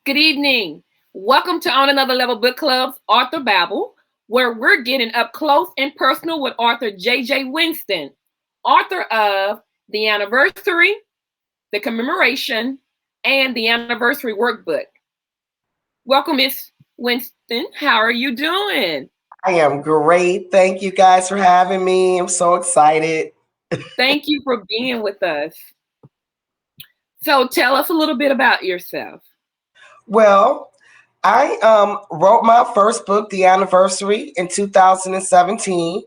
Good evening. Welcome to On Another Level Book Club's Author Babble, where we're getting up close and personal with author J.J. Winston, author of The Anniversary, The Commemoration, and The Anniversary Workbook. Welcome, Miss Winston. How are you doing? I am great. Thank you guys for having me. I'm so excited. Thank you for being with us. So tell us a little bit about yourself. Well, I wrote my first book, The Anniversary, in 2017.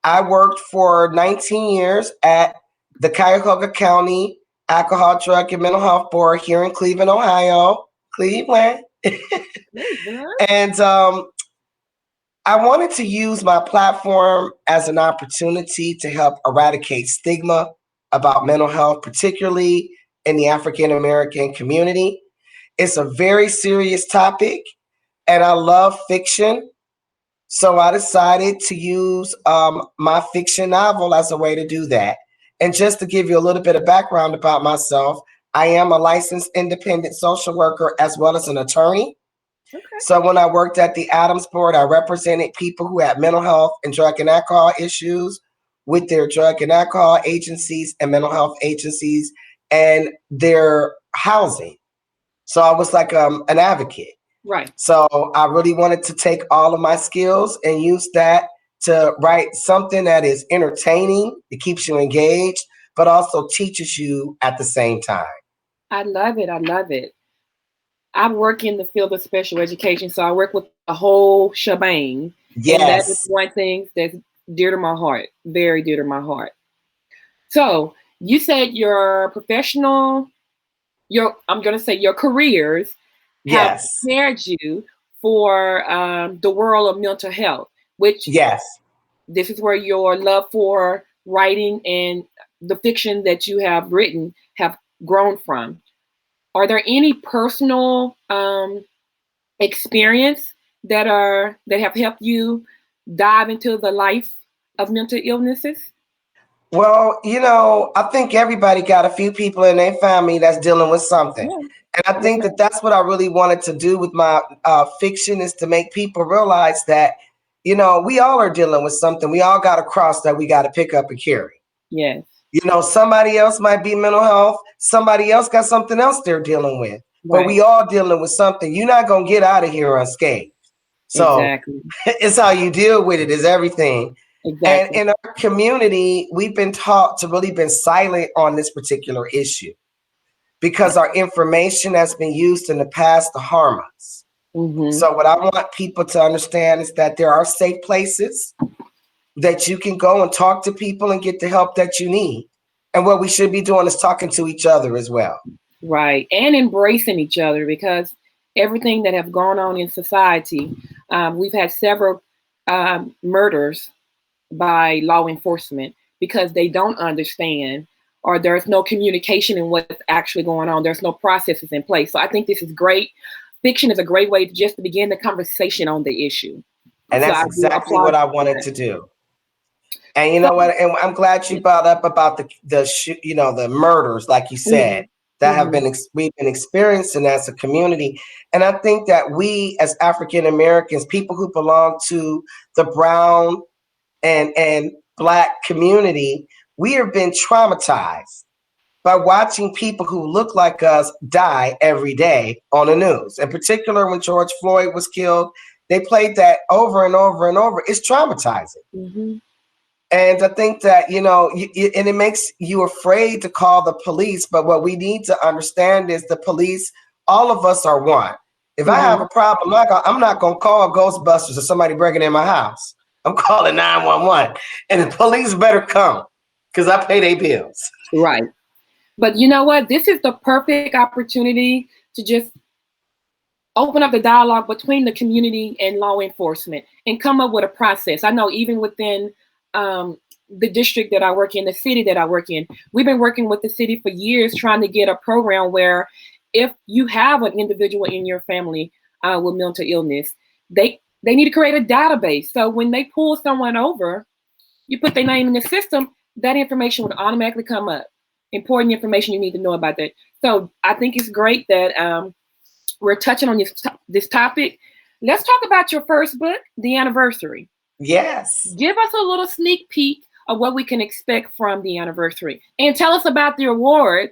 I worked for 19 years at the Cuyahoga County Alcohol, Drug, and Mental Health Board here in Cleveland, Ohio. Cleveland. And I wanted to use my platform as an opportunity to help eradicate stigma about mental health, particularly in the African American community. It's a very serious topic, and I love fiction. So I decided to use my fiction novel as a way to do that. And just to give you a little bit of background about myself, I am a licensed independent social worker as well as an attorney. Okay. So when I worked at the Adams Board, I represented people who had mental health and drug and alcohol issues with their drug and alcohol agencies and mental health agencies and their housing. So I was like an advocate. Right. So I really wanted to take all of my skills and use that to write something that is entertaining, it keeps you engaged, but also teaches you at the same time. I love it. I love it. I work in the field of special education, so I work with the whole shebang. Yes. And that is one thing that's dear to my heart, very dear to my heart. So you said your professional, I'm going to say your careers have prepared you for the world of mental health, which this is where your love for writing and the fiction that you have written have grown from. Are there any personal experience that have helped you dive into the life of mental illnesses? Well, I think everybody got a few people in their family that's dealing with something. Yeah. And I think that that's what I really wanted to do with my fiction, is to make people realize that, we all are dealing with something. We all got a cross that we got to pick up and carry. Yes. Somebody else might be mental health. Somebody else got something else they're dealing with. Right. But we all dealing with something. You're not going to get out of here unscathed. So exactly. It's how you deal with it is everything. Exactly. And in our community, we've been taught to really been silent on this particular issue because our information has been used in the past to harm us. Mm-hmm. So what I want people to understand is that there are safe places that you can go and talk to people and get the help that you need. And what we should be doing is talking to each other as well. Right. And embracing each other, because everything that have gone on in society, we've had several murders by law enforcement because they don't understand, or there's no communication in what's actually going on. There's no processes in place. So I think this is great. Fiction is a great way to begin the conversation on the issue. And that's exactly what I wanted to do. And you know what? And I'm glad you brought up about the murders, like you said, that we've been experiencing as a community. And I think that we as African Americans, people who belong to the brown and Black community, we have been traumatized by watching people who look like us die every day on the news. In particular, when George Floyd was killed, they played that over and over and over. It's traumatizing. Mm-hmm. And I think that, and it makes you afraid to call the police. But what we need to understand is the police, all of us are one. If I have a problem, I'm not going to call Ghostbusters or somebody breaking in my house. I'm calling 911, and the police better come because I pay their bills. Right. But you know what? This is the perfect opportunity to just open up the dialogue between the community and law enforcement and come up with a process. I know even within the district that I work in, the city that I work in, we've been working with the city for years trying to get a program where if you have an individual in your family with mental illness, they need to create a database. So when they pull someone over, you put their name in the system, that information would automatically come up. Important information you need to know about that. So I think it's great that we're touching on this topic, let's talk about your first book, The Anniversary. Yes. Give us a little sneak peek of what we can expect from The Anniversary, and tell us about the award.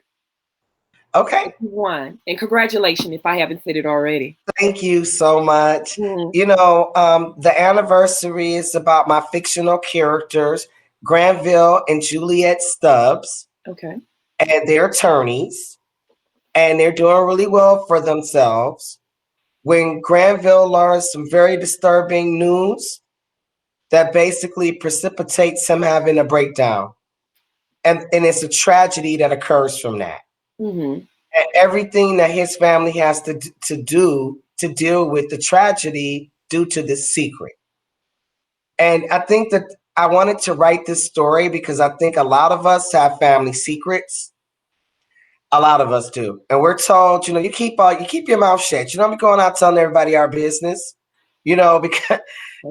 Okay. You won, and congratulations if I haven't said it already. Thank you so much. You know, The Anniversary is about my fictional characters, Granville and Juliet Stubbs. Okay. And their attorneys, and they're doing really well for themselves. When Granville learns some very disturbing news that basically precipitates him having a breakdown. And it's a tragedy that occurs from that. And everything that his family has to do to deal with the tragedy due to this secret. And I think that I wanted to write this story because I think a lot of us have family secrets. A lot of us do. And we're told, you know, you keep your mouth shut. You don't be going out telling everybody our business, you know, because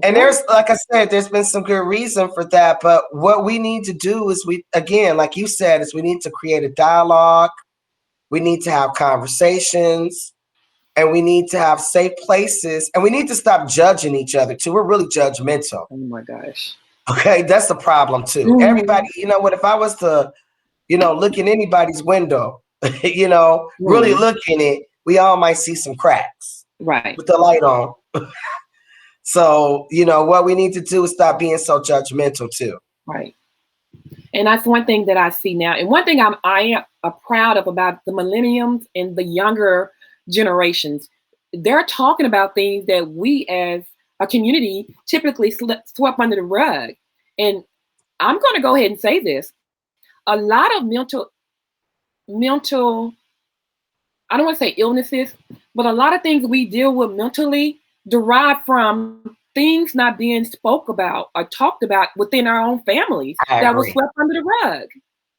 and there's, like I said, there's been some good reason for that. But what we need to do is again, like you said, is we need to create a dialogue. We need to have conversations, and we need to have safe places, and we need to stop judging each other too. We're really judgmental. Oh my gosh. Okay, that's the problem too. Everybody, you know what, if I was to, you know, look in anybody's window, you know, really look in it, we all might see some cracks. Right. With the light on. So, you know, what we need to do is stop being so judgmental too. Right. And that's one thing that I see now. And one thing I am proud of about the millennials and the younger generations, they're talking about things that we as a community typically swept under the rug. And I'm going to go ahead and say this. A lot of mental, I don't want to say illnesses, but a lot of things we deal with mentally derive from things not being spoke about or talked about within our own families that was swept under the rug.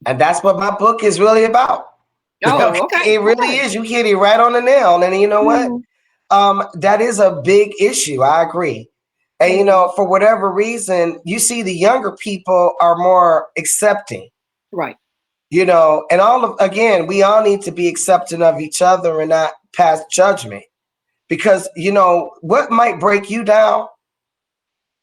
And that's what my book is really about. Oh, okay. It really is. You hit it right on the nail. And you know what? That is a big issue. I agree. And, you know, for whatever reason, you see the younger people are more accepting. Right. You know, and again, we all need to be accepting of each other and not pass judgment. Because, you know, what might break you down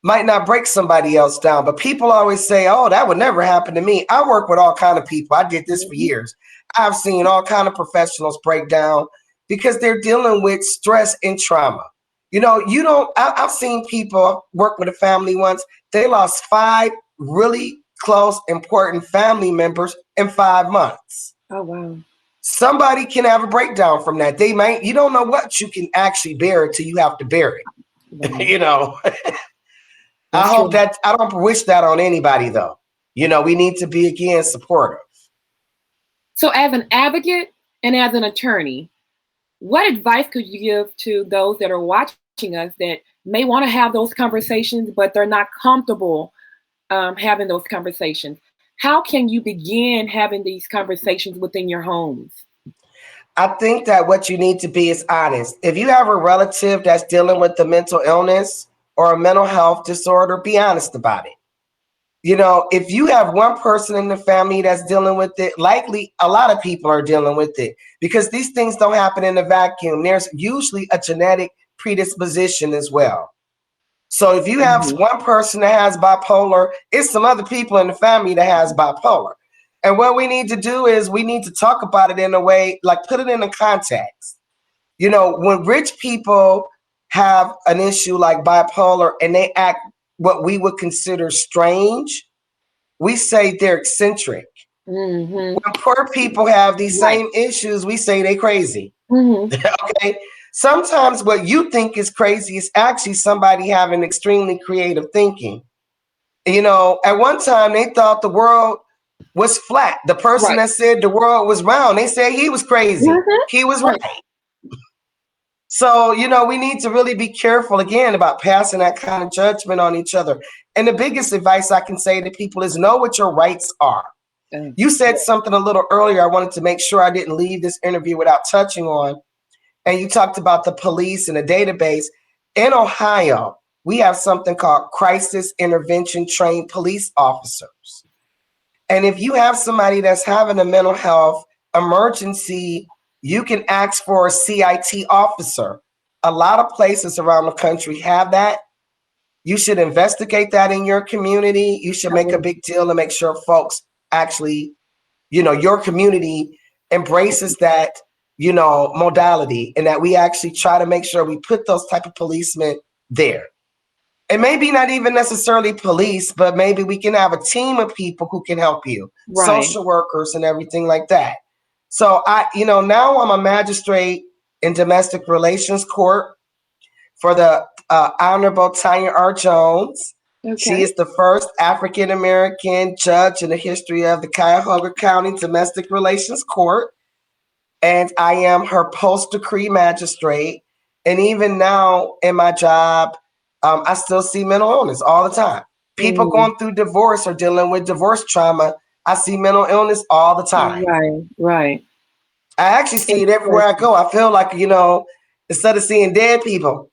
might not break somebody else down. But people always say, oh, that would never happen to me. I work with all kind of people. I did this for years. I've seen all kind of professionals break down because they're dealing with stress and trauma. You know, I've seen people work with a family once. They lost 5 really close, important family members in 5 months. Oh, wow. Somebody can have a breakdown from that. You don't know what you can actually bear till you have to bear it. Wow. You know, I don't wish that on anybody though. You know, we need to be, again, supportive. So as an advocate and as an attorney, what advice could you give to those that are watching us that may want to have those conversations, but they're not comfortable having those conversations? How can you begin having these conversations within your homes? I think that what you need to be is honest. If you have a relative that's dealing with a mental illness or a mental health disorder, be honest about it. You know, if you have one person in the family that's dealing with it, likely a lot of people are dealing with it because these things don't happen in a vacuum. There's usually a genetic predisposition as well. So if you have one person that has bipolar, it's some other people in the family that has bipolar. And what we need to do is we need to talk about it in a way, like put it in a context. You know, when rich people have an issue like bipolar and they act what we would consider strange, we say they're eccentric. When poor people have these same issues, we say they crazy. Okay. Sometimes what you think is crazy is actually somebody having extremely creative thinking. You know, at one time they thought the world was flat. The person that said the world was round, they said he was crazy. He was right. So, you know, we need to really be careful again about passing that kind of judgment on each other. And the biggest advice I can say to people is know what your rights are. You said something a little earlier I wanted to make sure I didn't leave this interview without touching on. And you talked about the police and the database. In Ohio, we have something called crisis intervention trained police officers. And if you have somebody that's having a mental health emergency you can ask for a CIT officer. A lot of places around the country have that. You should investigate that in your community. You should make a big deal to make sure folks actually, your community embraces that, modality, and that we actually try to make sure we put those type of policemen there. And maybe not even necessarily police, but maybe we can have a team of people who can help you, social workers and everything like that. So now I'm a magistrate in domestic relations court for the Honorable Tanya R. Jones. Okay. She is the first African-American judge in the history of the Cuyahoga County Domestic Relations Court. And I am her post-decree magistrate. And even now in my job, I still see mental illness all the time. People going through divorce or dealing with divorce trauma, I see mental illness all the time. Right. I actually see it everywhere I go. I feel like, instead of seeing dead people.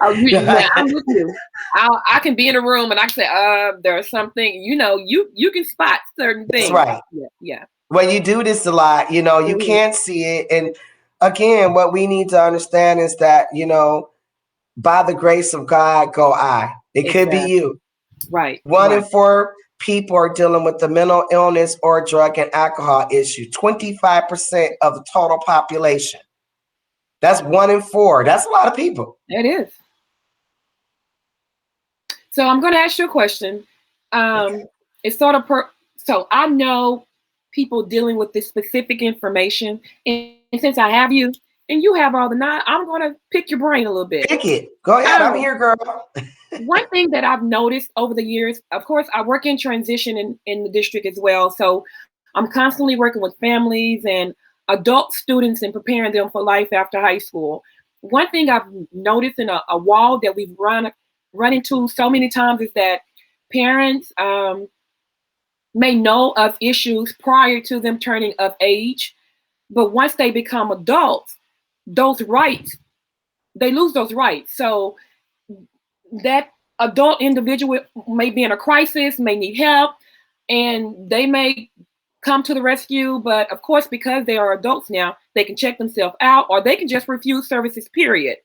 I'm with you. I can be in a room and I can say, there's something, you can spot certain things. That's right. Yeah. Well, you do this a lot, you can't see it. And again, what we need to understand is that, by the grace of God, go I. It could be you. Right. One in 4 people are dealing with the mental illness or drug and alcohol issue. 25% of the total population. That's 1 in 4. That's a lot of people. It is. So I'm going to ask you a question. It's sort of so I know people dealing with this specific information, and since I have you and you have all the knowledge, I'm going to pick your brain a little bit. Pick it. Go ahead. I'm here, girl. One thing that I've noticed over the years, of course, I work in transition in the district as well. So I'm constantly working with families and adult students and preparing them for life after high school. One thing I've noticed in a wall that we've run into so many times is that parents may know of issues prior to them turning of age, but once they become adults, those rights, they lose those rights. So that adult individual may be in a crisis, may need help, and they may come to the rescue. But of course, because they are adults now, they can check themselves out, or they can just refuse services, period.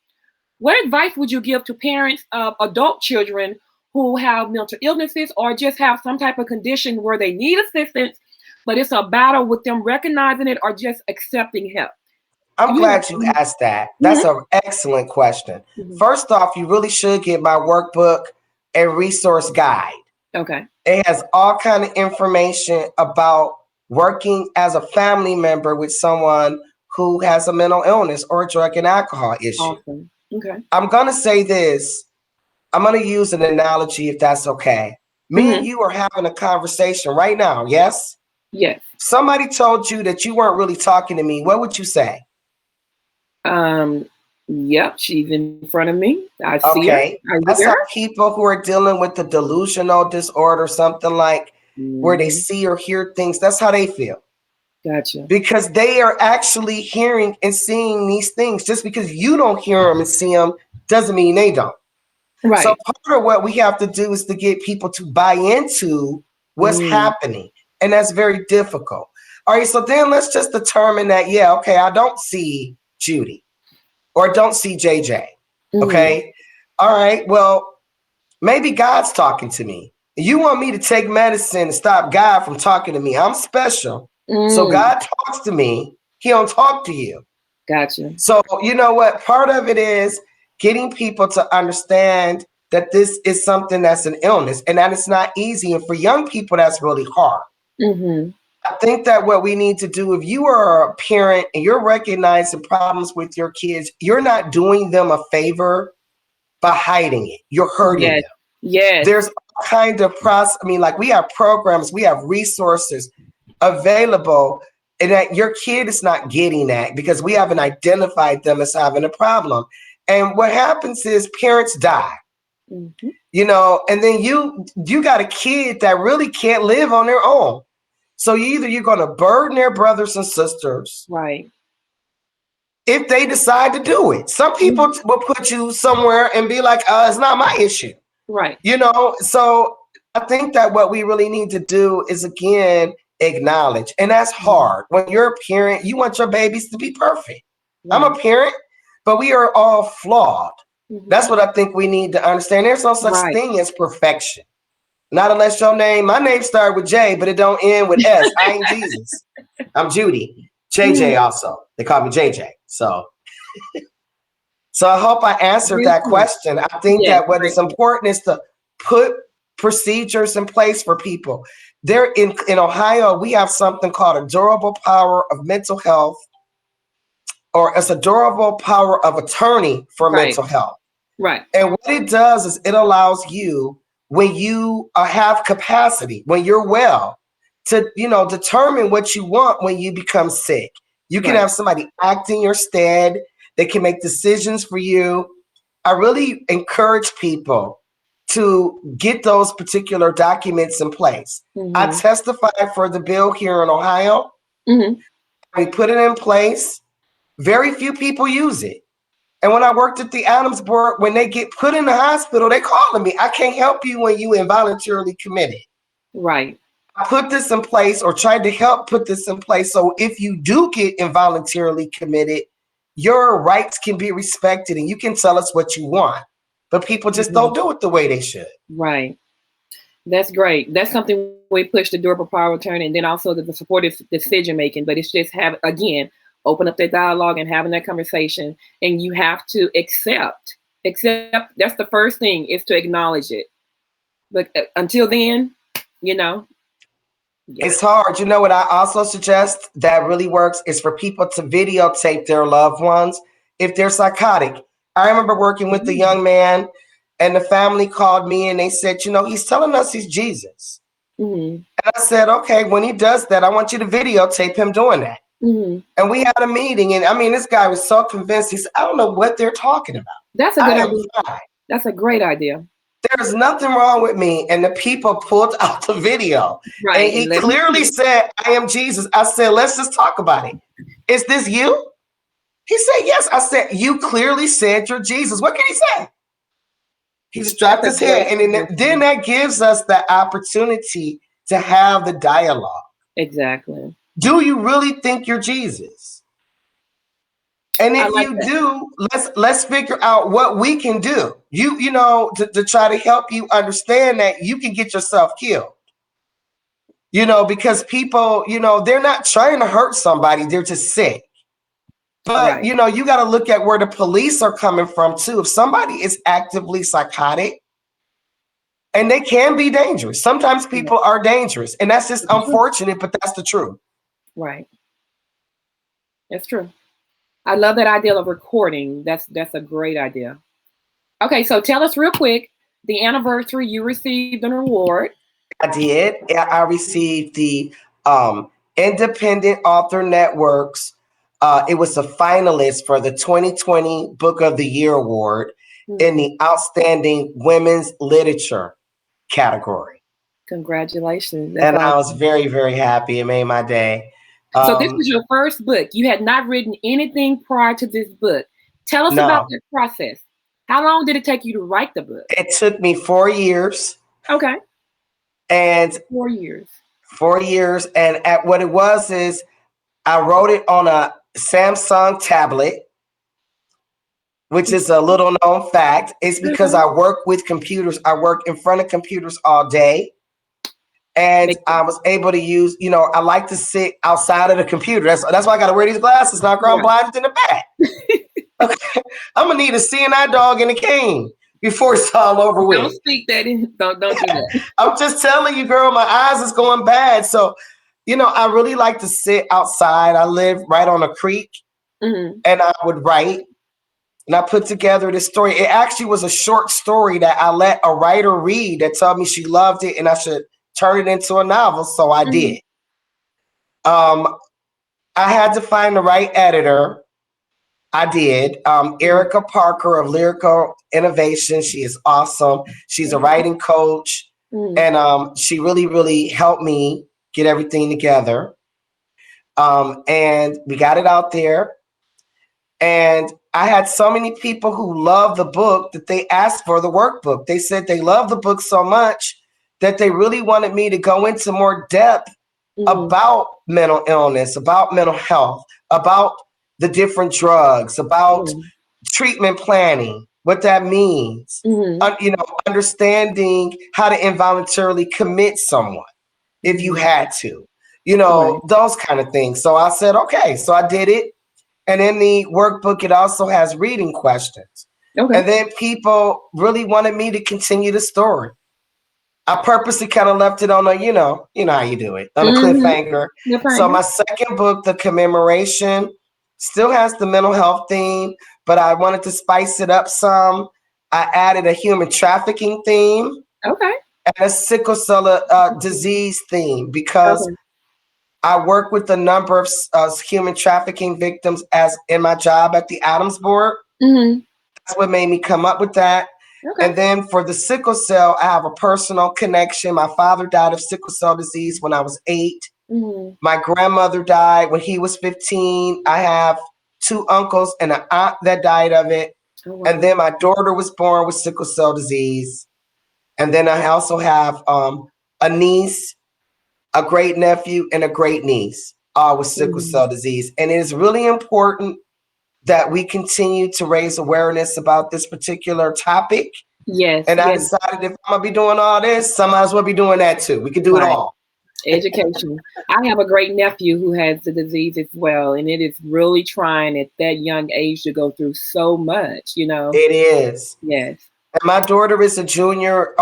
What advice would you give to parents of adult children who have mental illnesses or just have some type of condition where they need assistance, but it's a battle with them recognizing it or just accepting help? I'm glad you asked that. That's an excellent question. First off, you really should get my workbook and resource guide. Okay. It has all kind of information about working as a family member with someone who has a mental illness or a drug and alcohol issue. Awesome. Okay. I'm going to say this. I'm going to use an analogy if that's okay. Me and you are having a conversation right now, yes? Yes. Somebody told you that you weren't really talking to me. What would you say? Yep, she's in front of me. I see her. That's how people who are dealing with the delusional disorder, something like where they see or hear things, that's how they feel. Gotcha. Because they are actually hearing and seeing these things. Just because you don't hear them and see them doesn't mean they don't. Right. So part of what we have to do is to get people to buy into what's happening. And that's very difficult. All right, so then let's just determine that, I don't see Judy or don't see JJ. Okay. All right. Well, maybe God's talking to me. You want me to take medicine to stop God from talking to me. I'm special. So God talks to me. He don't talk to you. Gotcha. So you know what? Part of it is getting people to understand that this is something that's an illness and that it's not easy. And for young people, that's really hard. I think that what we need to do, if you are a parent and you're recognizing problems with your kids, you're not doing them a favor by hiding it. You're hurting them. Yes. There's all kind of process. I mean, like we have programs, we have resources available, and that your kid is not getting that because we haven't identified them as having a problem. And what happens is parents die, and then you got a kid that really can't live on their own. So either you're going to burden their brothers and sisters, right? If they decide to do it. Some people will put you somewhere and be like, it's not my issue. Right. So I think that what we really need to do is, again, acknowledge. And that's hard. When you're a parent, you want your babies to be perfect. Right. I'm a parent, but we are all flawed. That's what I think we need to understand. There's no such thing as perfection. Not unless my name started with J, but it don't end with S. I ain't Jesus. I'm Judy. JJ also. They call me JJ. So I hope I answered that question. I think that what is important is to put procedures in place for people. There in Ohio, we have something called a durable power of mental health, or it's a durable power of attorney for mental health. Right. And what it does is it allows you, when you have capacity, when you're well, to determine what you want when you become sick. You can have somebody act in your stead. They can make decisions for you. I really encourage people to get those particular documents in place. I testified for the bill here in Ohio. We put it in place. Very few people use it. And when I worked at the Adams Board, when they get put in the hospital, they calling me. I can't help you when you involuntarily committed. Right. I put this in place, or tried to help put this in place, so if you do get involuntarily committed, your rights can be respected and you can tell us what you want. But people just don't do it the way they should. Right. That's great. That's something we push, the durable power of attorney, and then also the supportive decision making. But it's just open up that dialogue and having that conversation. And you have to accept. That's the first thing, is to acknowledge it. But until then, it's hard. You know what I also suggest that really works is for people to videotape their loved ones if they're psychotic. I remember working with a young man, and the family called me and they said, he's telling us he's Jesus. And I said, okay, when he does that, I want you to videotape him doing that. And we had a meeting, and this guy was so convinced. He said, I don't know what they're talking about. That's a good idea. That's a great idea. There's nothing wrong with me. And the people pulled out the video. Right. And he clearly said, I am Jesus. I said, let's just talk about it. Is this you? He said, yes. I said, you clearly said you're Jesus. What can he say? He just dropped his head. And then that gives us the opportunity to have the dialogue. Exactly. Do you really think you're Jesus? And if you do, let's figure out what we can do. To try to help you understand that you can get yourself killed. Because people, they're not trying to hurt somebody, they're just sick. But you got to look at where the police are coming from too. If somebody is actively psychotic, and they can be dangerous. Sometimes people are dangerous, and that's just unfortunate, but that's the truth. Right. That's true. I love that idea of recording. That's a great idea. Okay, so tell us real quick, the anniversary, you received an award. I did. I received the Independent Author Network's, it was a finalist for the 2020 Book of the Year Award in the Outstanding Women's Literature category. Congratulations. And I was very, very happy. It made my day. So this was your first book. You had not written anything prior to this book. Tell us about the process. How long did it take you to write the book? It took me 4 years. Okay. And 4 years. 4 years. And what it was is I wrote it on a Samsung tablet, which is a little known fact. It's because I work with computers. I work in front of computers all day. And I was able to use, I like to sit outside of the computer. That's why I got to wear these glasses now. I'm blinded in the back. Okay. I'm going to need a seeing eye dog and a cane before it's all over with. Don't speak that in. Don't do that. I'm just telling you, girl, my eyes is going bad. So, I really like to sit outside. I live right on a creek, and I would write. And I put together this story. It actually was a short story that I let a writer read that told me she loved it and I should turn it into a novel. So I did. I had to find the right editor. I did. Erica Parker of Lyrical Innovation. She is awesome. She's a writing coach. And she really, really helped me get everything together. And we got it out there. And I had so many people who loved the book that they asked for the workbook. They said they loved the book so much that they really wanted me to go into more depth about mental illness, about mental health, about the different drugs, about treatment planning, what that means, understanding how to involuntarily commit someone if you had to, those kind of things. So I said, okay, so I did it. And in the workbook, it also has reading questions. Okay. And then people really wanted me to continue the story. I purposely kind of left it on a, you know how you do it, on a cliffhanger. So my second book, The Commemoration, still has the mental health theme, but I wanted to spice it up some. I added a human trafficking theme. Okay. And a sickle cell disease theme, because I work with a number of human trafficking victims as in my job at the Adams Board. That's what made me come up with that. Okay. And then for the sickle cell, I have a personal connection. My father died of sickle cell disease when I was 8. My grandmother died when he was 15. I have 2 uncles and an aunt that died of it. Oh, wow. And then my daughter was born with sickle cell disease. And then I also have a niece, a great nephew, and a great niece, all with sickle cell disease. And it is really important that we continue to raise awareness about this particular topic. Yes. And I decided if I'm gonna be doing all this, I might as well be doing that too. We can do it all. Education. I have a great nephew who has the disease as well, and it is really trying at that young age to go through so much, It is. Yes. And my daughter is a junior.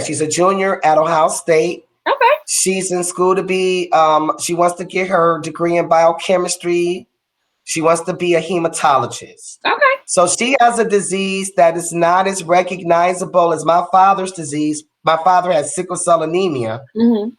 She's a junior at Ohio State. Okay. She's in school to be, she wants to get her degree in biochemistry. She wants to be a hematologist. Okay. So she has a disease that is not as recognizable as my father's disease. My father has sickle cell anemia.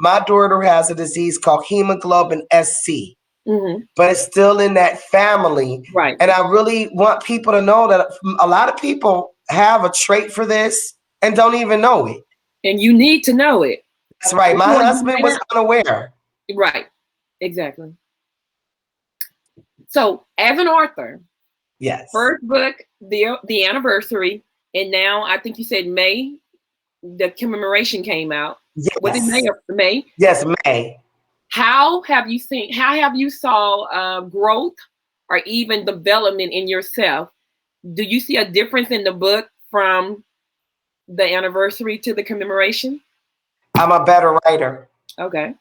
My daughter has a disease called hemoglobin SC. But it's still in that family. Right. And I really want people to know that a lot of people have a trait for this and don't even know it. And you need to know it. That's right. My husband was unaware. Right. Exactly. So, as an author, yes, first book, the anniversary, and now I think you said May, the commemoration came out. Yes. Was it May or May? Yes, May. How have you saw growth or even development in yourself? Do you see a difference in the book from the anniversary to the commemoration? I'm a better writer. Okay.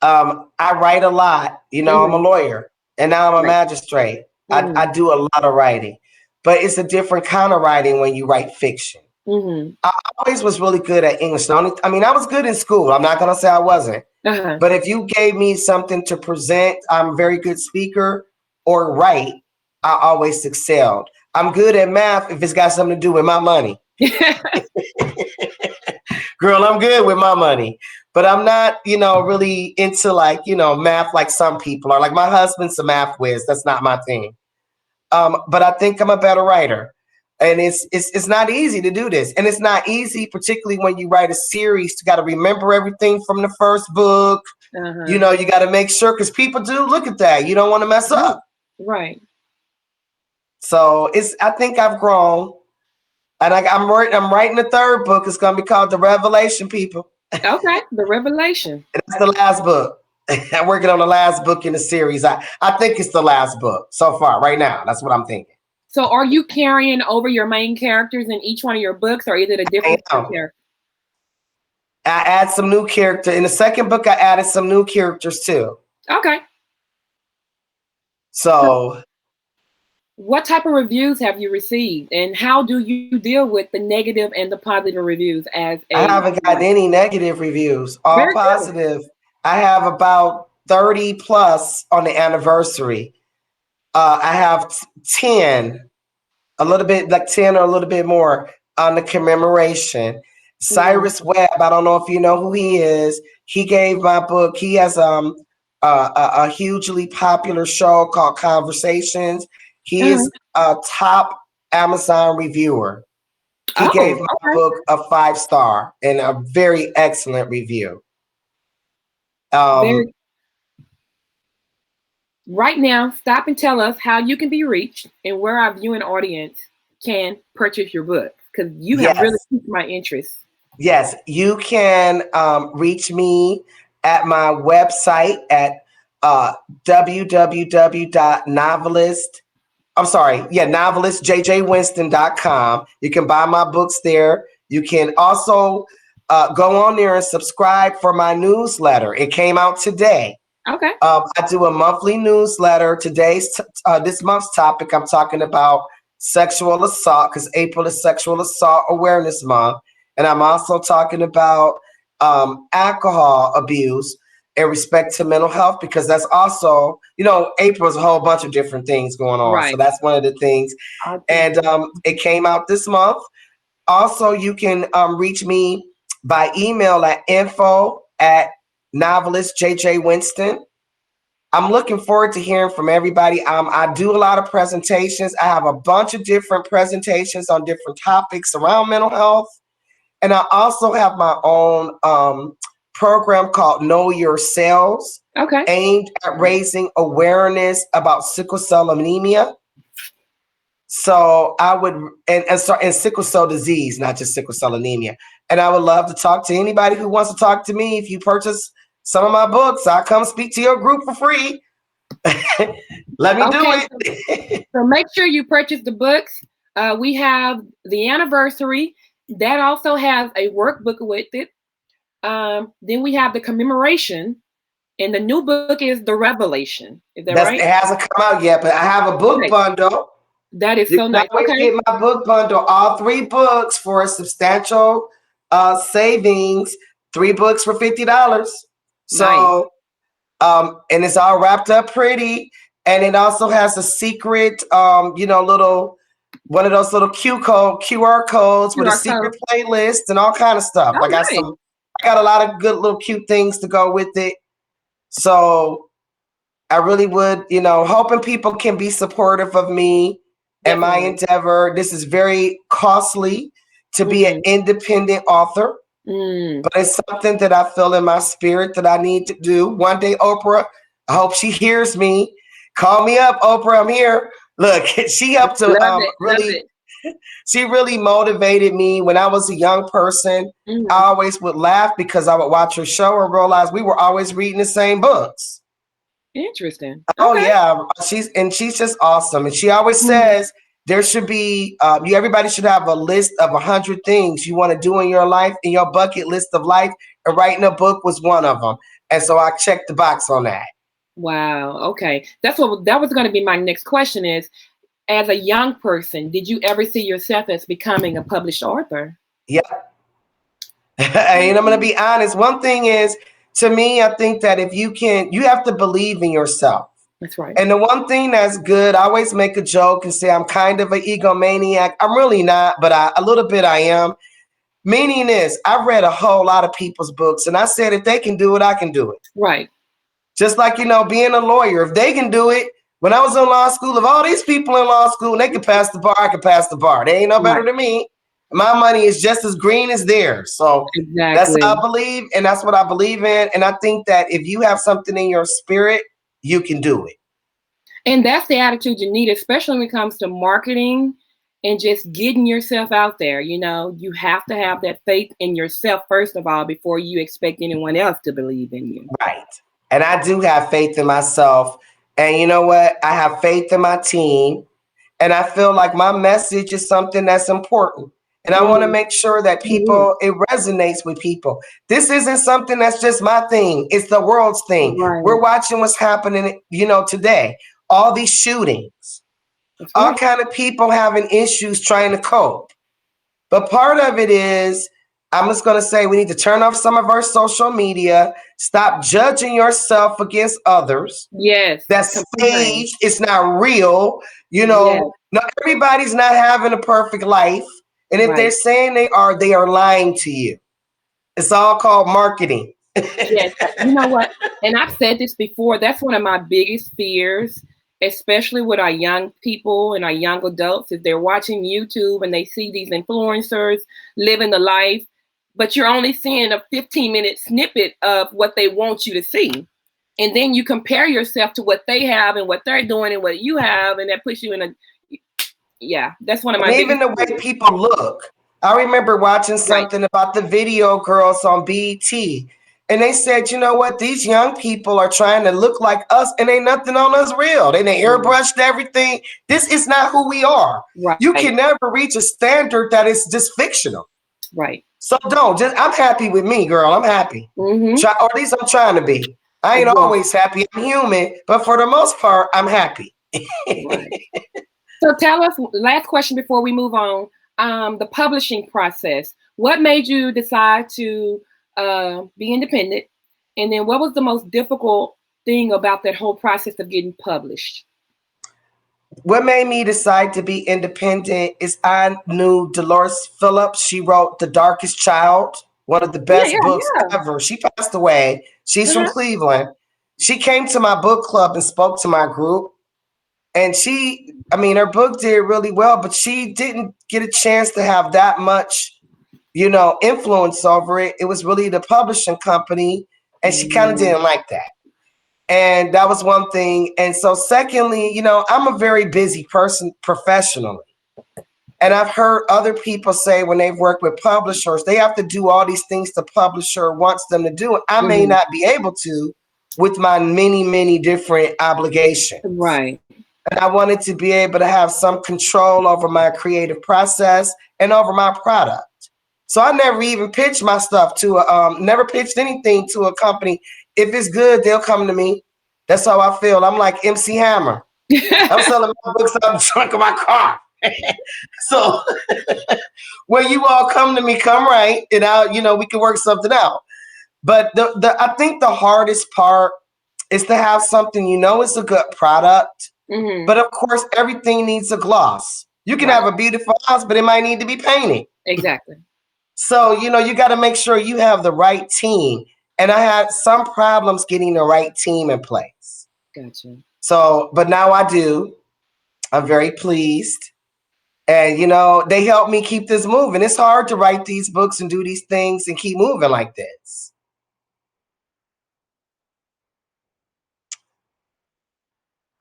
I write a lot. I'm a lawyer. And now I'm a magistrate. I do a lot of writing, but it's a different kind of writing when you write fiction. I always was really good at English. I was good in school. I'm not going to say I wasn't. But if you gave me something to present, I'm a very good speaker or write. I always excelled. I'm good at math if it's got something to do with my money. Girl, I'm good with my money. But I'm not, really into math like some people are. Like my husband's a math whiz. That's not my thing. But I think I'm a better writer. And it's not easy to do this. And it's not easy, particularly when you write a series. You got to remember everything from the first book. You got to make sure, because people do look at that. You don't want to mess up. Right. So I think I've grown. And I'm writing the third book. It's going to be called The Revelation, people. Okay, The Revelation. That's the last book. I'm working on the last book in the series. I think it's the last book so far, right now. That's what I'm thinking. So are you carrying over your main characters in each one of your books, or is it a different character? I add some new character. In the second book, I added some new characters too. Okay. So what type of reviews have you received, and how do you deal with the negative and the positive reviews? I haven't got any negative reviews, all very positive. Good. I have about 30 plus on the anniversary. I have 10, a little bit like 10 or a little bit more on the commemoration. Cyrus Webb, I don't know if you know who he is. He gave my book. He has a hugely popular show called Conversations. He is a top Amazon reviewer. He gave my book a 5-star and a very excellent review. Right now, stop and tell us how you can be reached and where our viewing audience can purchase your book, because you have really piqued my interest. Yes, you can reach me at my website at novelistjjwinston.com. You can buy my books there. You can also go on there and subscribe for my newsletter. It came out today. Okay. I do a monthly newsletter. This month's topic, I'm talking about sexual assault, because April is Sexual Assault Awareness Month. And I'm also talking about alcohol abuse in respect to mental health, because that's also, April's a whole bunch of different things going on. Right. So that's one of the things. And it came out this month. Also, you can reach me by email at info@novelistjjwinston. I'm looking forward to hearing from everybody. I do a lot of presentations. I have a bunch of different presentations on different topics around mental health. And I also have my own program called Know Your Cells, aimed at raising awareness about sickle cell anemia. So I would, and sickle cell disease, not just sickle cell anemia. And I would love to talk to anybody who wants to talk to me. If you purchase some of my books, I'll come speak to your group for free. Let me do it. So make sure you purchase the books. We have the anniversary. That also has a workbook with it. Then we have the commemoration. And the new book is The Revelation. Is that right? It hasn't come out yet, but I have a book bundle. That is so nice. You can get my book bundle, all 3 books for a substantial savings. 3 books for $50. So, and it's all wrapped up pretty. And it also has a secret, little, one of those little QR codes with a secret playlist and all kind of stuff. I got a lot of good little cute things to go with it. So I really would, hoping people can be supportive of me and my endeavor. This is very costly to be an independent author, but it's something that I feel in my spirit that I need to do. One day, Oprah, I hope she hears me. Call me up, Oprah, I'm here. Look, she helped to she really motivated me when I was a young person. I always would laugh because I would watch her show and realize we were always reading the same books. Interesting. Oh yeah, she's just awesome, and she always says there should be everybody should have a list of 100 things you want to do in your life, in your bucket list of life, and writing a book was one of them. And so I checked the box on that. Wow. Okay, that was going to be my next question. Is, as a young person, did you ever see yourself as becoming a published author? Yeah. And I'm going to be honest. One thing is, to me, I think that if you have to believe in yourself. That's right. And the one thing that's good, I always make a joke and say I'm kind of an egomaniac. I'm really not, but a little bit I am. Meaning is, I've read a whole lot of people's books, and I said, if they can do it, I can do it. Right. Just like, being a lawyer, if they can do it. When I was in law school, if all these people in law school, they could pass the bar, I could pass the bar. They ain't no better than me. My money is just as green as theirs. So that's how I believe, and that's what I believe in. And I think that if you have something in your spirit, you can do it. And that's the attitude you need, especially when it comes to marketing and just getting yourself out there. You have to have that faith in yourself, first of all, before you expect anyone else to believe in you. Right. And I do have faith in myself. And you know what? I have faith in my team. And I feel like my message is something that's important. And I want to make sure that it resonates with people. This isn't something that's just my thing. It's the world's thing. Right. We're watching what's happening, today. All these shootings, all kind of people having issues trying to cope. But part of it is, I'm just going to say, we need to turn off some of our social media. Stop judging yourself against others. Yes. That's staged. It's not real. Not everybody's not having a perfect life. And if they're saying they are lying to you. It's all called marketing. Yes. You know what? And I've said this before. That's one of my biggest fears, especially with our young people and our young adults, if they're watching YouTube and they see these influencers living the life, but you're only seeing a 15-minute snippet of what they want you to see. And then you compare yourself to what they have and what they're doing and what you have, and that puts you in that's one of my even the way people look. I remember watching something about the video girls on BET, And they said, you know what? These young people are trying to look like us, and ain't nothing on us real. They airbrushed everything. This is not who we are. Right. You can never reach a standard that is just fictional. Right. So I'm happy with me, girl. I'm happy. Mm-hmm. Or at least I'm trying to be. I ain't always happy. I'm human, but for the most part, I'm happy. Right. So tell us, last question before we move on, the publishing process. What made you decide to be independent? And then what was the most difficult thing about that whole process of getting published? What made me decide to be independent is I knew Dolores Phillips. She wrote The Darkest Child, one of the best books ever. She passed away. She's from Cleveland. She came to my book club and spoke to my group. And her book did really well, but she didn't get a chance to have that much, influence over it. It was really the publishing company, and she kind of didn't like that. And that was one thing. And so secondly, I'm a very busy person professionally. And I've heard other people say when they've worked with publishers, they have to do all these things the publisher wants them to do. And I may not be able to with my many, many different obligations. Right. And I wanted to be able to have some control over my creative process and over my product. So I never even pitched my stuff never pitched anything to a company. If it's good, they'll come to me. That's how I feel. I'm like MC Hammer. I'm selling my books out of the trunk of my car. So when you all come to me, come right, and we can work something out. But I think the hardest part is to have something, it's a good product. Mm-hmm. But of course, everything needs a gloss. You can have a beautiful house, but it might need to be painted. Exactly. So, you got to make sure you have the right team. And I had some problems getting the right team in place. Gotcha. So, but now I do. I'm very pleased. And, they help me keep this moving. It's hard to write these books and do these things and keep moving like this.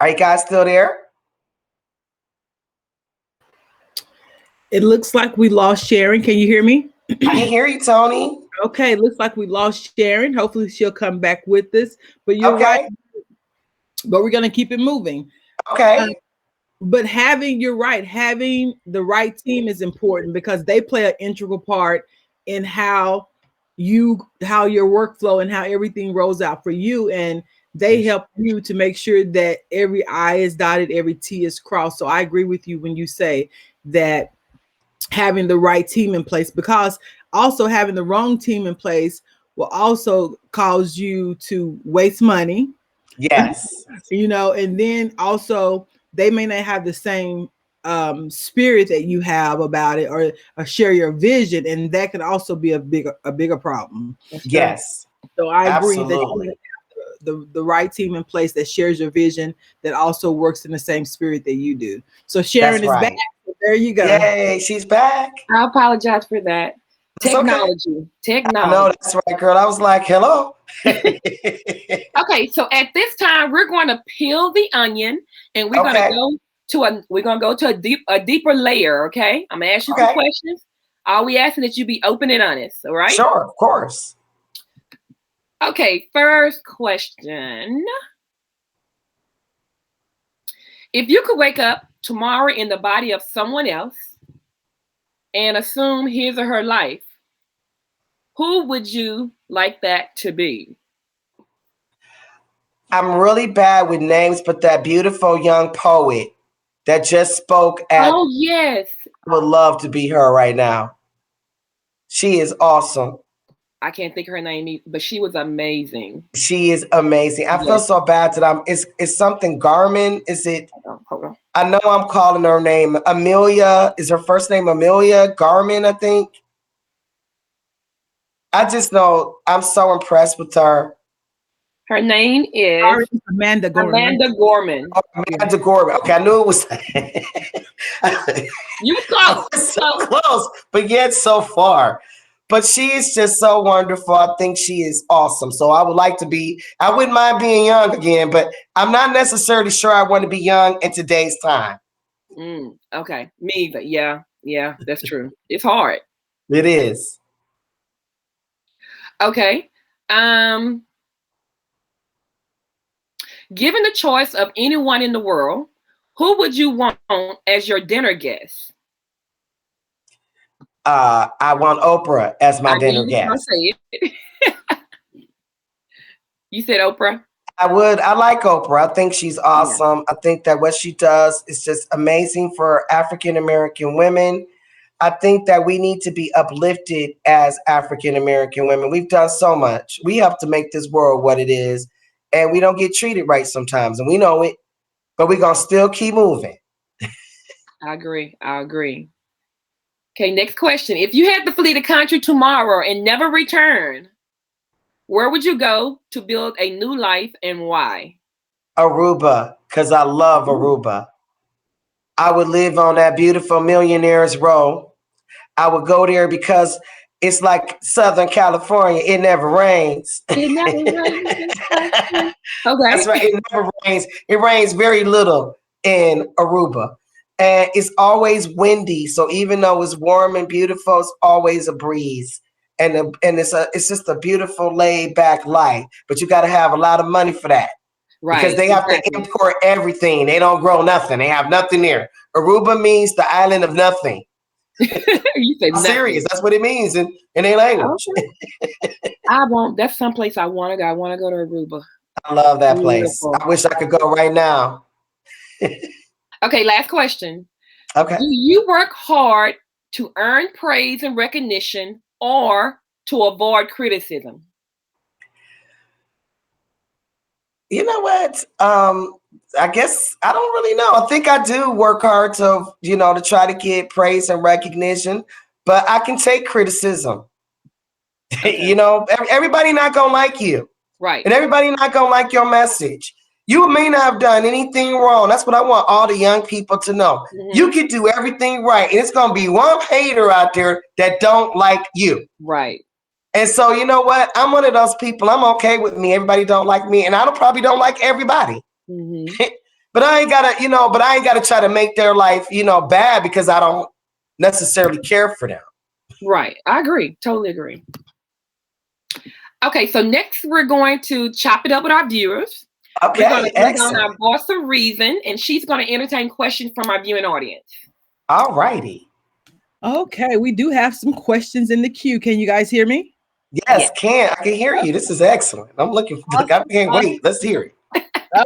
Are you guys still there? It looks like we lost Sharon. Can you hear me? I can hear you, Tony. Okay, looks like we lost Sharon. Hopefully she'll come back with us. But you're right. But we're going to keep it moving. Okay. But having the right team is important because they play an integral part in how your workflow and how everything rolls out for you. And they help you to make sure that every I is dotted, every T is crossed. So I agree with you when you say that having the right team in place, because also having the wrong team in place will also cause you to waste money. Yes. And then also they may not have the same spirit that you have about it or share your vision. And that can also be a bigger problem. Yes. So I agree that you have the right team in place that shares your vision, that also works in the same spirit that you do. So Sharon is back. There you go. Yay, she's back. I apologize for that. Technology. I know, that's right, girl. I was like, hello. Okay, so at this time we're going to peel the onion, and we're going to go to a deeper layer. Okay, I'm gonna ask you some questions. All we asking that you be open and honest. All right? Sure, of course. Okay, first question. If you could wake up tomorrow in the body of someone else and assume his or her life, who would you like that to be? I'm really bad with names, but that beautiful young poet that just spoke at... Oh, yes. I would love to be her right now. She is awesome. I can't think of her name, but she was amazing. She is amazing. I feel so bad that it's something Garmin. Is it? Hold on. I know I'm calling her name. Amelia. Is her first name Amelia Garmin, I think? I just know I'm so impressed with her. Her name is Amanda Gorman. Amanda Gorman. Oh, Amanda Gorman. Okay, I knew it was. You close. So close, but yet so far. But she is just so wonderful. I think she is awesome. So I wouldn't mind being young again, but I'm not necessarily sure I want to be young in today's time. Okay, me either. Yeah, that's true. It's hard. It is. Okay. Given the choice of anyone in the world, who would you want as your dinner guest? I want Oprah as my dinner guest. Say it. You said Oprah? I would. I like Oprah. I think she's awesome. Yeah. I think that what she does is just amazing for African American women. I think that we need to be uplifted as African American women. We've done so much. We have to make this world what it is, and we don't get treated right sometimes, and we know it, but we're going to still keep moving. I agree. Okay, next question. If you had to flee the country tomorrow and never return, where would you go to build a new life and why? Aruba, because I love Aruba. I would live on that beautiful Millionaires Row. I would go there because it's like Southern California. It never rains. It never rains. Okay. That's right. It never rains. It rains very little in Aruba. And it's always windy. So even though it's warm and beautiful, it's always a breeze. And it's just a beautiful laid back life. But you got to have a lot of money for that. Right. Because they have to import everything. They don't grow nothing. They have nothing there. Aruba means the island of nothing. You say nothing. Serious. That's what it means in their language. Okay. That's someplace I want to go. I want to go to Aruba. I love that place. I wish I could go right now. Okay, last question. Okay. Do you work hard to earn praise and recognition or to avoid criticism? You know what? I guess I don't really know. I think I do work hard to try to get praise and recognition, but I can take criticism. Okay. Everybody not gonna like you. Right. And everybody not gonna like your message. You may not have done anything wrong. That's what I want all the young people to know. Mm-hmm. You can do everything right. And it's gonna be one hater out there that don't like you. Right. And so you know what? I'm one of those people. I'm okay with me. Everybody don't like me, and I probably don't like everybody. Mm-hmm. But I ain't gotta try to make their life, bad because I don't necessarily care for them. Right. I agree. Totally agree. Okay, so next we're going to chop it up with our viewers. Okay, we're gonna boss a reason, and she's gonna entertain questions from our viewing audience. All righty. Okay, we do have some questions in the queue. Can you guys hear me? Yes, I can hear you. This is excellent. I'm looking for I can't wait. Let's hear it.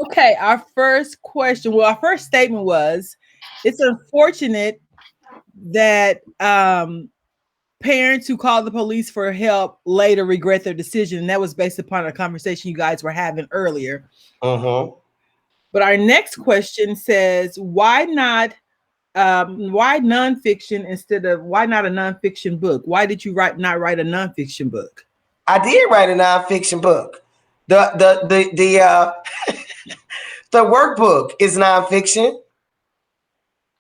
Okay, our first question. Well, our first statement was, it's unfortunate that parents who call the police for help later regret their decision. And that was based upon a conversation you guys were having earlier. Uh-huh. But our next question says, why not nonfiction why not a nonfiction book? Why did you not write a nonfiction book? I did write a nonfiction book. The workbook is nonfiction.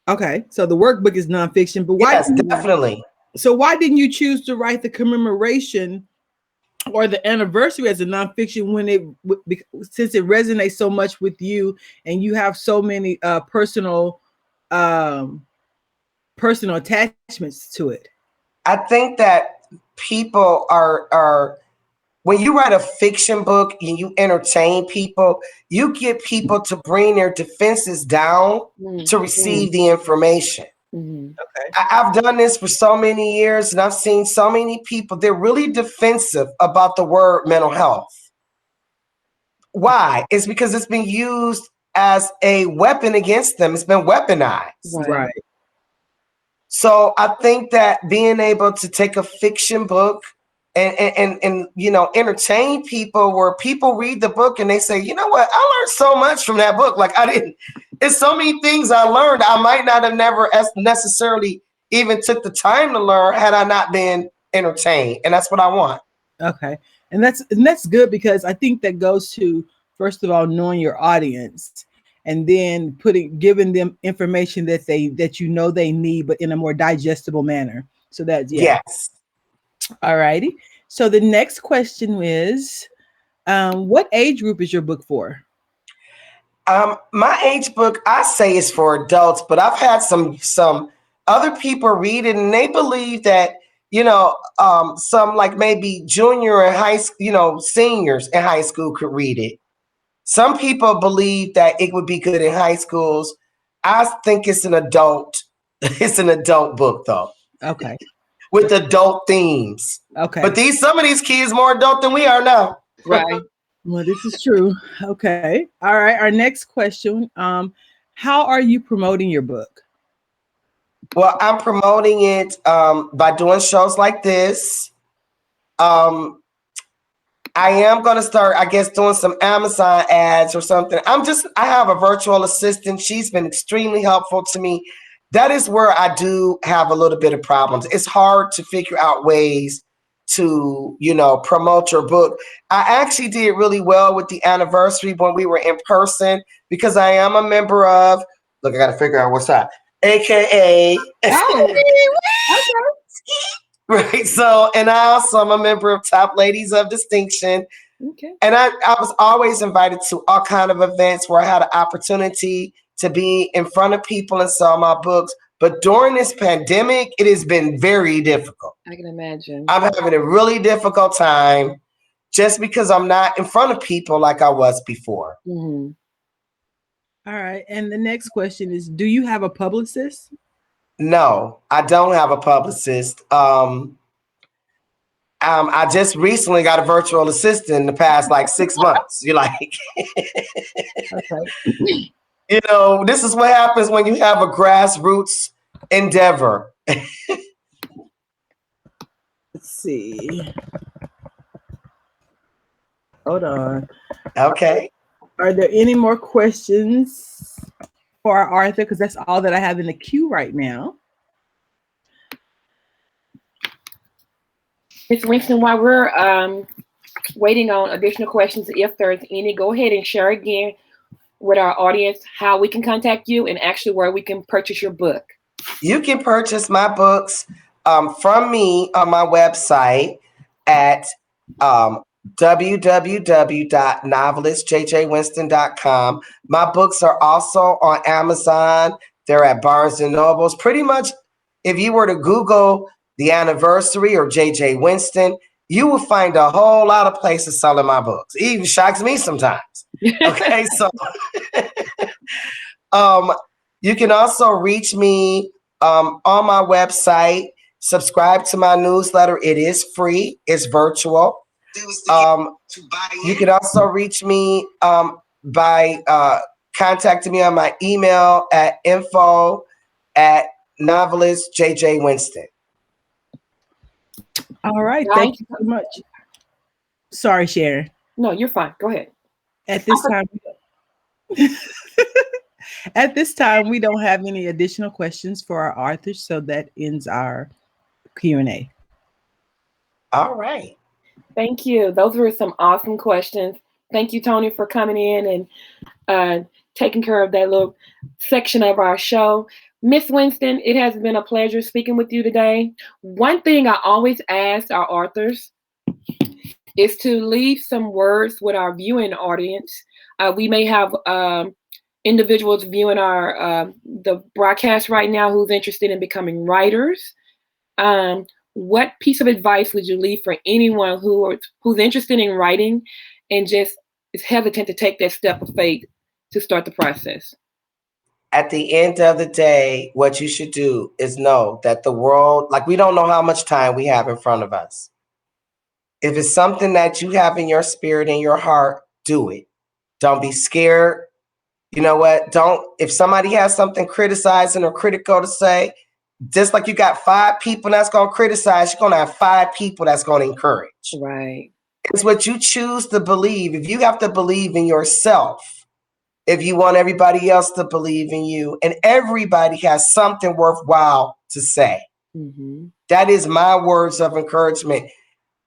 Okay, so the workbook is nonfiction, but why? Yes, definitely. So why didn't you choose to write the commemoration or the anniversary as a nonfiction since it resonates so much with you and you have so many personal attachments to it? I think that people are when you write a fiction book and you entertain people, you get people to bring their defenses down to receive the information. Mm-hmm. Okay. I've done this for so many years and I've seen so many people, they're really defensive about the word mental health. Why? It's because it's been used as a weapon against them. It's been weaponized. Right. So I think that being able to take a fiction book and entertain people, where people read the book and they say, you know what, I learned so much from that book. Like it's so many things I learned I might not have never necessarily even took the time to learn had I not been entertained. And that's what I want. Okay. And that's good, because I think that goes to, first of all, knowing your audience, and then giving them information that they need, but in a more digestible manner. So that's yes. All righty. So the next question is, what age group is your book for? My age book, I say, is for adults, but I've had some other people read it and they believe that some like maybe junior and high school, seniors in high school could read it. Some people believe that it would be good in high schools. I think it's an adult book though. Okay. With adult themes. Okay. But some of these kids more adult than we are now. Right. Well, this is true. Okay. All right. Our next question. How are you promoting your book? Well, I'm promoting it by doing shows like this. I am going to start, I guess, doing some Amazon ads or something. I have a virtual assistant. She's been extremely helpful to me. That is where I do have a little bit of problems. It's hard to figure out ways to, promote your book. I actually did really well with the anniversary when we were in person because I am a member of, look, I got to figure out what's that, AKA. Oh, Right. So, and I also am a member of Top Ladies of Distinction. okay. And I was always invited to all kind of events where I had an opportunity to be in front of people and sell my books. But during this pandemic, it has been very difficult. I can imagine. I'm having a really difficult time just because I'm not in front of people like I was before. Mm-hmm. All right. And the next question is, do you have a publicist? No, I don't have a publicist. I just recently got a virtual assistant in the past 6 months. You're like, okay. This is what happens when you have a grassroots endeavor. Let's see. Hold on. Okay. Are there any more questions for our author? Because that's all that I have in the queue right now. Ms. Winston, while we're waiting on additional questions, if there's any, go ahead and share again with our audience how we can contact you and actually where we can purchase your book. You can purchase my books from me on my website at www.novelistjjwinston.com. My books are also on Amazon. They're at Barnes & Nobles. Pretty much, if you were to Google the anniversary or JJ Winston, you will find a whole lot of places selling my books. It even shocks me sometimes. Okay, so you can also reach me on my website. Subscribe to my newsletter. It is free. It's virtual. You can also reach me by contacting me on my email at info@novelistjjwinston. All right. Thank you so much. Sorry, Sharon. No, you're fine. Go ahead. At this time, we don't have any additional questions for our authors, so that ends our Q&A. All right. Thank you. Those were some awesome questions. Thank you, Tony, for coming in and taking care of that little section of our show. Miss Winston, it has been a pleasure speaking with you today. One thing I always ask our authors is to leave some words with our viewing audience. We may have individuals viewing our the broadcast right now who's interested in becoming writers. What piece of advice would you leave for anyone who's interested in writing and just is hesitant to take that step of faith to start the process? At the end of the day, what you should do is know that the world, we don't know how much time we have in front of us. If it's something that you have in your spirit and your heart, do it. Don't be scared. You know what? If somebody has something criticizing or critical to say, just like you got 5 people that's going to criticize, you're going to have 5 people that's going to encourage. Right. It's what you choose to believe. If you have to believe in yourself, if you want everybody else to believe in you, and everybody has something worthwhile to say. Mm-hmm. That is my words of encouragement.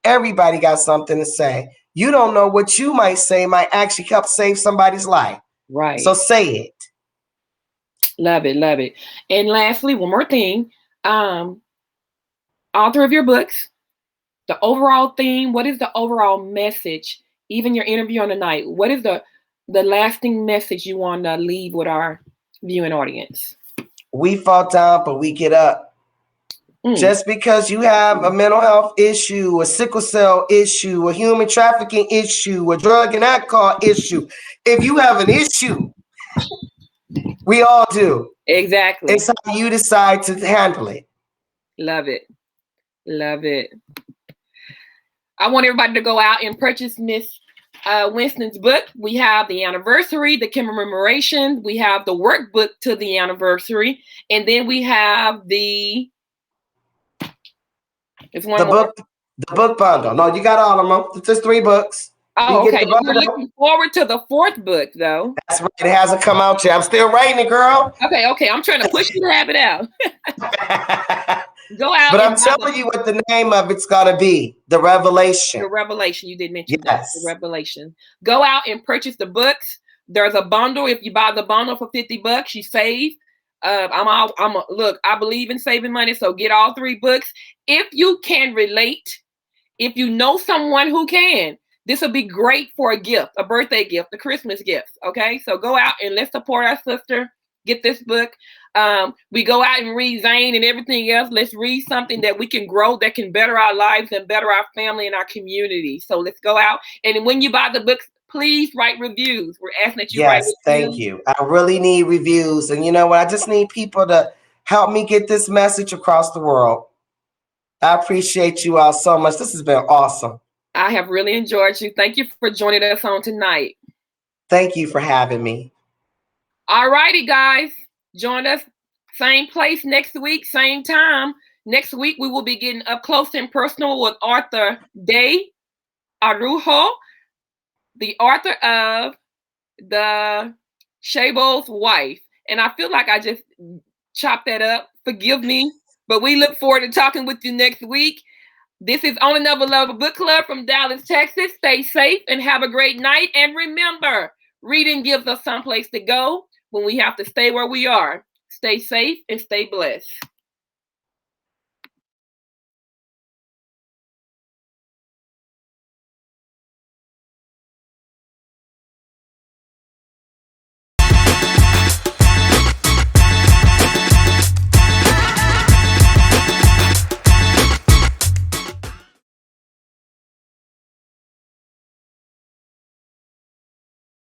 Everybody got something to say. You don't know what you might say might actually help save somebody's life. Right. So say it. Love it, love it. And lastly, one more thing. Author of your books, the overall theme, what is the overall message? Even your interview on the night, what is the lasting message you want to leave with our viewing audience? We fall down, but we get up. Just because you have a mental health issue, a sickle cell issue, a human trafficking issue, a drug and alcohol issue, if you have an issue, we all do. Exactly. It's how you decide to handle it. Love it. Love it. I want everybody to go out and purchase Miss Winston's book. We have the anniversary, the commemoration. We have the workbook to the anniversary. And then we have the book bundle. No, you got all of them. It's just 3 books. Oh, okay. We're looking forward to the 4th book, though. That's right. It hasn't come out yet. I'm still writing it, girl. Okay. I'm trying to push you to have it out. Go out. But I'm telling you what the name of it's gonna be. The Revelation. The Revelation. You did mention yes. That. The Revelation. Go out and purchase the books. There's a bundle. If you buy the bundle for $50, you save. Look, I believe in saving money, so get all 3 books. If you can relate, if you know someone who can, this will be great for a gift, a birthday gift, a Christmas gift. Okay, so go out and let's support our sister. Get this book. We go out and read Zane and everything else. Let's read something that we can grow, that can better our lives and better our family and our community. So let's go out. And when you buy the books, please write reviews. We're asking that you write reviews. Thank you. I really need reviews. And you know what? I just need people to help me get this message across the world. I appreciate you all so much. This has been awesome. I have really enjoyed you. Thank you for joining us on tonight. Thank you for having me. All righty, guys. Join us same place next week, same time. Next week, we will be getting up close and personal with Arthur De Arujo, the author of The Shabo's Wife. And I feel like I just chopped that up. Forgive me. But we look forward to talking with you next week. This is On Another Level Book Club from Dallas, Texas. Stay safe and have a great night. And remember, reading gives us someplace to go when we have to stay where we are. Stay safe and stay blessed.